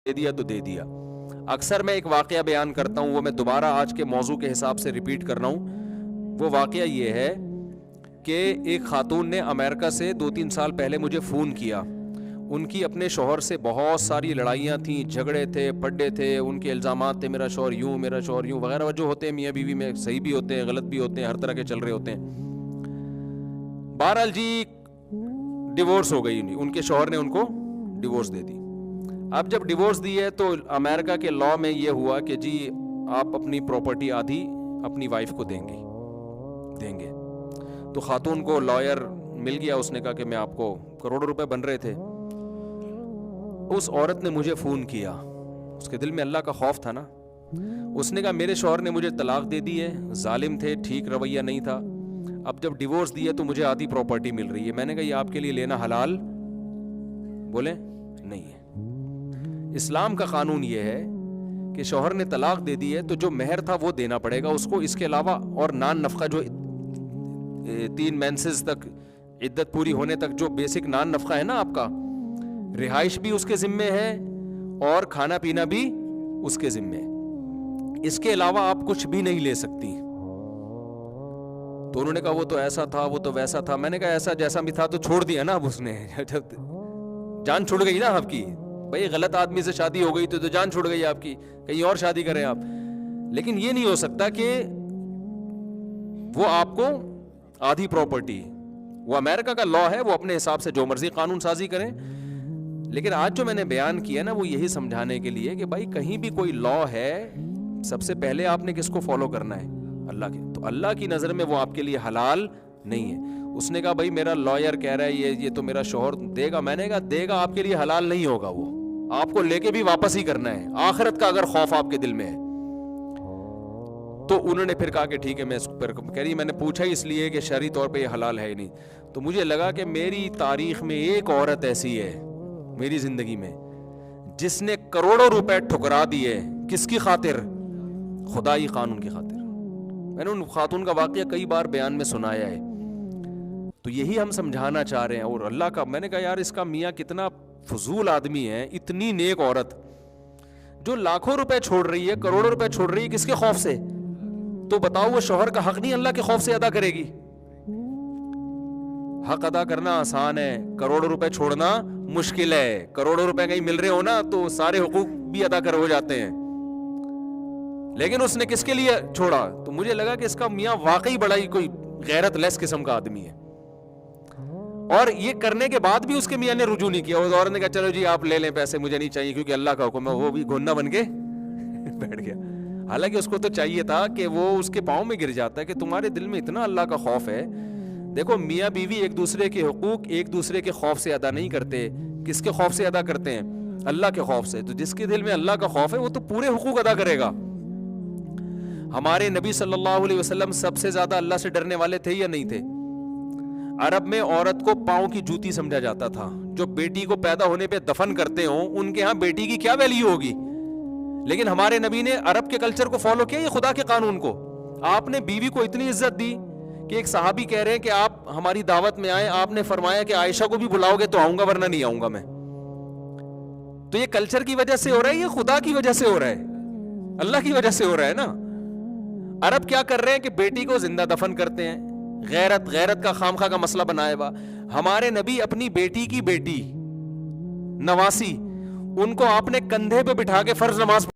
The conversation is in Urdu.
دے دیا تو دے دیا. اکثر میں ایک واقعہ بیان کرتا ہوں, وہ میں دوبارہ آج کے موضوع کے حساب سے ریپیٹ کر رہا ہوں. وہ واقعہ یہ ہے کہ ایک خاتون نے امریکہ سے 2-3 سال پہلے مجھے فون کیا. ان کی اپنے شوہر سے بہت ساری لڑائیاں تھیں, جھگڑے تھے, پڈے تھے, ان کے الزامات تھے میرا شوہر یوں میرا شوہر یوں وغیرہ جو ہوتے ہیں میاں بیوی میں, صحیح بھی ہوتے ہیں غلط بھی ہوتے ہیں, ہر طرح کے چل رہے ہوتے ہیں. بہرحال جی ڈیورس ہو گئی, ان کے شوہر نے ان کو ڈیورس دے دی. اب جب ڈیورس دی ہے تو امریکہ کے لا میں یہ ہوا کہ جی آپ اپنی پراپرٹی آدھی اپنی وائف کو دیں گے. تو خاتون کو لائر مل گیا, اس نے کہا کہ میں آپ کو کروڑوں روپے بن رہے تھے. اس عورت نے مجھے فون کیا, اس کے دل میں اللہ کا خوف تھا نا. اس نے کہا میرے شوہر نے مجھے طلاق دے دی ہے, ظالم تھے, ٹھیک رویہ نہیں تھا, اب جب ڈیورس دی ہے تو مجھے آدھی پراپرٹی مل رہی ہے. میں نے کہا یہ آپ کے لیے لینا حلال بولے نہیں ہے. اسلام کا قانون یہ ہے کہ شوہر نے طلاق دے دی ہے تو جو مہر تھا وہ دینا پڑے گا اس کو. اس کے علاوہ اور نان نفقہ جو 3 مینسز تک عدت پوری ہونے تک جو بیسک نان نفقہ ہے نا آپ کا, رہائش بھی اس کے ذمے ہے اور کھانا پینا بھی اس کے ذمے ہے. اس کے علاوہ آپ کچھ بھی نہیں لے سکتی. تو انہوں نے کہا وہ تو ایسا تھا وہ تو ویسا تھا. میں نے کہا ایسا جیسا بھی تھا تو چھوڑ دیا نا اب اس نے, جان چھوڑ گئی نا آپ کی. بھائی غلط آدمی سے شادی ہو گئی تو جان چھوڑ گئی آپ کی, کہیں اور شادی کریں آپ. لیکن یہ نہیں ہو سکتا کہ وہ آپ کو آدھی پراپرٹی, وہ امریکہ کا لا ہے, وہ اپنے حساب سے جو مرضی قانون سازی کریں. لیکن آج جو میں نے بیان کیا نا وہ یہی سمجھانے کے لیے کہ بھائی کہیں بھی کوئی لا ہے, سب سے پہلے آپ نے کس کو فالو کرنا ہے, اللہ کے. تو اللہ کی نظر میں وہ آپ کے لیے حلال نہیں ہے. اس نے کہا بھائی میرا لائر کہہ رہا ہے یہ تو میرا شوہر دے گا. میں نے کہا دے گا, آپ کے لیے حلال نہیں ہوگا, وہ آپ کو لے کے بھی واپس ہی کرنا ہے. آخرت کا اگر خوف آپ کے دل میں ہے تو انہوں نے پھر کہا کہ ٹھیک ہے. میں کہہ رہی میں نے پوچھا ہی اس لیے کہ شرعی طور پہ یہ حلال ہے ہی نہیں. تو مجھے لگا کہ میری تاریخ میں ایک عورت ایسی ہے میری زندگی میں جس نے کروڑوں روپے ٹھکرا دیے. کس کی خاطر؟ خدائی قانون کی خاطر. میں نے ان خاتون کا واقعہ کئی بار بیان میں سنایا ہے. تو یہی ہم سمجھانا چاہ رہے ہیں. اور اللہ کا, میں نے کہا یار اس کا میاں کتنا فضول آدمی ہے, اتنی نیک عورت جو لاکھوں روپے چھوڑ رہی ہے, کروڑوں روپے چھوڑ رہی ہے, کس کے خوف سے؟ تو بتاؤ وہ شوہر کا حق نہیں اللہ کے خوف سے ادا کرے گی؟ حق ادا کرنا آسان ہے, کروڑوں روپے چھوڑنا مشکل ہے. کروڑوں روپے کہیں مل رہے ہو نا تو سارے حقوق بھی ادا کر ہو جاتے ہیں. لیکن اس نے کس کے لیے چھوڑا؟ تو مجھے لگا کہ اس کا میاں واقعی بڑا ہی کوئی غیرت لیس قسم کا آدمی ہے. اور یہ کرنے کے بعد بھی اس کے میاں نے رجوع نہیں کیا. اس عورت نے کہا چلو جی آپ لے لیں پیسے, مجھے نہیں چاہیے کیونکہ اللہ کا حکم ہے. وہ بھی گھننا بن کے بیٹھ گیا. حالانکہ اس کو تو چاہیے تھا کہ وہ اس کے پاؤں میں گر جاتا ہے کہ تمہارے دل میں اتنا اللہ کا خوف ہے. دیکھو میاں بیوی ایک دوسرے کے حقوق ایک دوسرے کے خوف سے ادا نہیں کرتے. کس کے خوف سے ادا کرتے ہیں؟ اللہ کے خوف سے. تو جس کے دل میں اللہ کا خوف ہے وہ تو پورے حقوق ادا کرے گا. ہمارے نبی صلی اللہ علیہ وسلم سب سے زیادہ اللہ سے ڈرنے والے تھے یا نہیں تھے؟ عرب میں عورت کو پاؤں کی جوتی سمجھا جاتا تھا. جو بیٹی کو پیدا ہونے پہ دفن کرتے ہوں ان کے ہاں بیٹی کی کیا ویلیو ہوگی. لیکن ہمارے نبی نے عرب کے کلچر کو فالو کیا, یہ خدا کے قانون کو. آپ نے بیوی کو اتنی عزت دی کہ ایک صحابی کہہ رہے ہیں کہ آپ ہماری دعوت میں آئے, آپ نے فرمایا کہ عائشہ کو بھی بلاؤ گے تو آؤں گا ورنہ نہیں آؤں گا میں. تو یہ کلچر کی وجہ سے ہو رہا ہے, یہ خدا کی وجہ سے ہو رہا ہے, اللہ کی وجہ سے ہو رہا ہے نا. عرب کیا کر رہے ہیں کہ بیٹی کو زندہ دفن کرتے ہیں, غیرت کا خامخواہ کا مسئلہ بنایا ہوا. ہمارے نبی اپنی بیٹی کی بیٹی نواسی, ان کو آپ نے کندھے پہ بٹھا کے فرض نماز